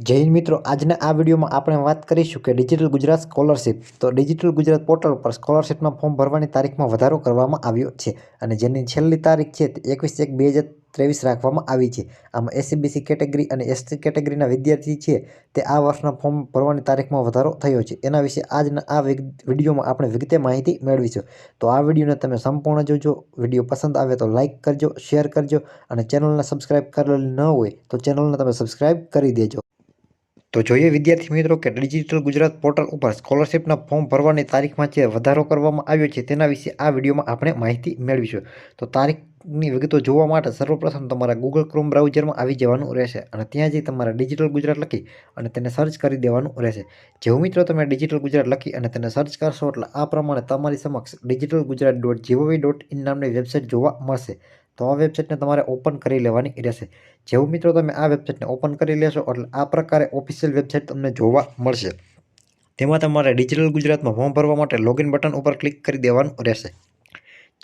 જય હિન્દ મિત્રો, આજના આ વિડીયોમાં આપણે વાત કરીશું કે ડિજિટલ ગુજરાત સ્કોલરશિપ. તો ડિજિટલ ગુજરાત પોર્ટલ પર સ્કોલરશિપના ફોર્મ ભરવાની તારીખમાં વધારો કરવામાં આવ્યો છે અને જેની છેલ્લી તારીખ છે તે 21/1/2023 રાખવામાં આવી છે. આમાં એસસીબીસી કેટેગરી અને એસટી કેટેગરીના વિદ્યાર્થી છે તે આ વર્ષના ફોર્મ ભરવાની તારીખમાં વધારો થયો છે. એના વિશે આજના આ વિડીયોમાં આપણે વિગતે માહિતી મેળવીશું. તો આ વિડીયોને તમે સંપૂર્ણ જોજો. વિડીયો પસંદ આવે તો લાઇક કરજો, શેર કરજો અને ચેનલને સબસ્ક્રાઇબ કરેલી ન હોય તો ચેનલને તમે સબસ્ક્રાઇબ કરી દેજો. તો જોઈએ વિદ્યાર્થી મિત્રો કે ડિજિટલ ગુજરાત પોર્ટલ ઉપર સ્કોલરશિપના ફોર્મ ભરવાની તારીખમાં જે વધારો કરવામાં આવ્યો છે તેના વિશે આ વિડીયોમાં આપણે માહિતી મેળવીશું. તો તારીખની વિગતો જોવા માટે સર્વપ્રથમ તમારા ગૂગલ ક્રોમ બ્રાઉઝરમાં આવી જવાનું રહેશે અને ત્યાં જઈ તમારે ડિજિટલ ગુજરાત લખી અને તેને સર્ચ કરી દેવાનું રહેશે. જેવું મિત્રો તમે ડિજિટલ ગુજરાત લખી અને તેને સર્ચ કરશો એટલે આ પ્રમાણે તમારી સમક્ષ digitalgujarat.gov.in નામની વેબસાઇટ જોવા મળશે. તો આ વેબસાઇટને તમારે ઓપન કરી લેવાની રહેશે. જેવું મિત્રો તમે આ વેબસાઇટને ઓપન કરી લેશો એટલે આ પ્રકારે ઓફિશિયલ વેબસાઇટ તમને જોવા મળશે. તેમાં તમારે ડિજિટલ ગુજરાતમાં ફોર્મ ભરવા માટે લોગિન બટન ઉપર ક્લિક કરી દેવાનું રહેશે.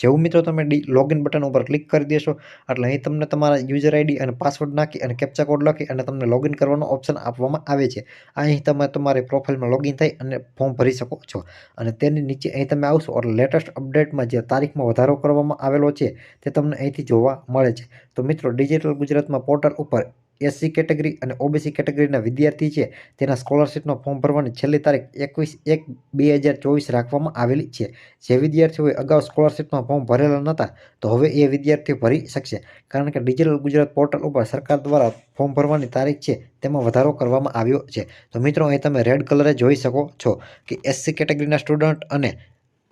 જેવું મિત્રો તમે લોગિન બટન ઉપર ક્લિક કરી દેશો એટલે અહીં તમને તમારા યુઝર આઈડી અને પાસવર્ડ નાખી અને કેપ્ચા કોડ લખી અને તમને લોગિન કરવાનો ઓપ્શન આપવામાં આવે છે. અહીં તમે તમારી પ્રોફાઇલમાં લોગિન થઈ અને ફોર્મ ભરી શકો છો અને તેની નીચે અહીં તમે આવશો એટલે લેટેસ્ટ અપડેટમાં જે તારીખમાં વધારો કરવામાં આવેલો છે તે તમને અહીંથી જોવા મળે છે. તો મિત્રો ડિજિટલ ગુજરાતમાં પોર્ટલ ઉપર એસસી કેટેગરી અને ઓબીસી કેટેગરીના વિદ્યાર્થી છે તેના સ્કોલરશિપનો ફોર્મ ભરવાની છેલ્લી તારીખ 21/1/2024 રાખવામાં આવેલી છે. જે વિદ્યાર્થીઓએ અગાઉ સ્કોલરશિપમાં ફોર્મ ભરેલા નહોતા તો હવે એ વિદ્યાર્થીઓ ભરી શકશે, કારણ કે ડિજિટલ ગુજરાત પોર્ટલ ઉપર સરકાર દ્વારા ફોર્મ ભરવાની તારીખ છે તેમાં વધારો કરવામાં આવ્યો છે. તો મિત્રો અહીં તમે રેડ કલરે જોઈ શકો છો કે એસસી કેટેગરીના સ્ટુડન્ટ અને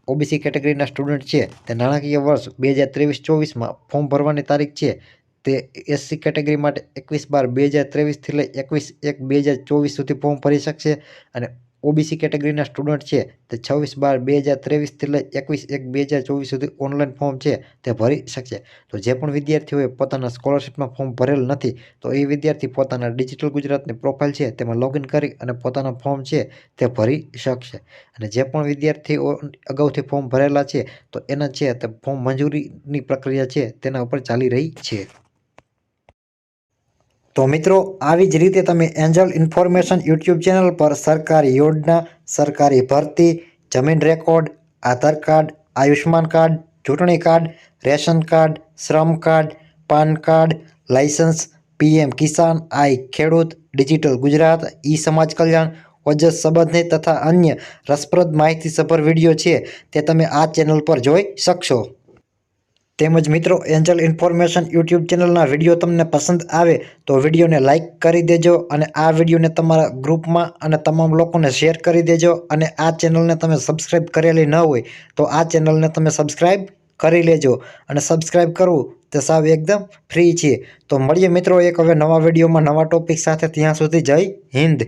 ઓબીસી કેટેગરીના સ્ટુડન્ટ છે તે નાણાકીય વર્ષ 2023-24માં ફોર્મ ભરવાની તારીખ છે તે એસસી કેટેગરી માટે 21/12/2023 થી લઈ 21/1/2024 સુધી ફોર્મ ભરી શકશે અને ઓબીસી કેટેગરીના સ્ટુડન્ટ છે તે 26/12/2023 થી લઈ 21/1/2024 સુધી ઓનલાઈન ફોર્મ છે તે ભરી શકશે. તો જે પણ વિદ્યાર્થીઓએ પોતાના સ્કોલરશિપમાં ફોર્મ ભરેલ નથી તો એ વિદ્યાર્થી પોતાના ડિજિટલ ગુજરાતની પ્રોફાઇલ છે તેમાં લોગિન કરી અને પોતાના ફોર્મ છે તે ભરી શકશે. અને જે પણ વિદ્યાર્થીઓ અગાઉથી ફોર્મ ભરેલા છે તો એના છે તે ફોર્મ મંજૂરીની પ્રક્રિયા છે તેના ઉપર ચાલી રહી છે. તો મિત્રો આવી જ રીતે તમે એન્જલ ઇન્ફોર્મેશન યુટ્યુબ ચેનલ પર સરકારી યોજના, સરકારી ભરતી, જમીન record, Aadhaar card, Ayushman card, ચૂંટણી કાર્ડ, રેશન કાર્ડ, શ્રમ card, PAN card, licence, PM Kisan, I Khedut, digital Gujarat, ઈ સમાજ કલ્યાણ, ઓજસ સંબંધિત તથા અન્ય રસપ્રદ માહિતીસભર વિડીયો છે તે તમે આ ચેનલ પર જોઈ શકશો. તેમજ મિત્રો એન્જલ ઇન્ફોર્મેશન યુટ્યુબ ચેનલના વિડીયો તમને પસંદ આવે તો વિડીયોને લાઇક કરી દેજો અને આ વિડીયોને તમારા ગ્રુપમાં અને તમામ લોકોને શેર કરી દેજો. અને આ ચેનલને તમે સબસ્ક્રાઈબ કરેલી ન હોય તો આ ચેનલને તમે સબસ્ક્રાઈબ કરી લેજો અને સબસ્ક્રાઈબ કરવું તે સાવ એકદમ ફ્રી છે. તો મળીએ મિત્રો એક હવે નવા વિડીયોમાં નવા ટોપિક સાથે. ત્યાં સુધી જય હિન્દ.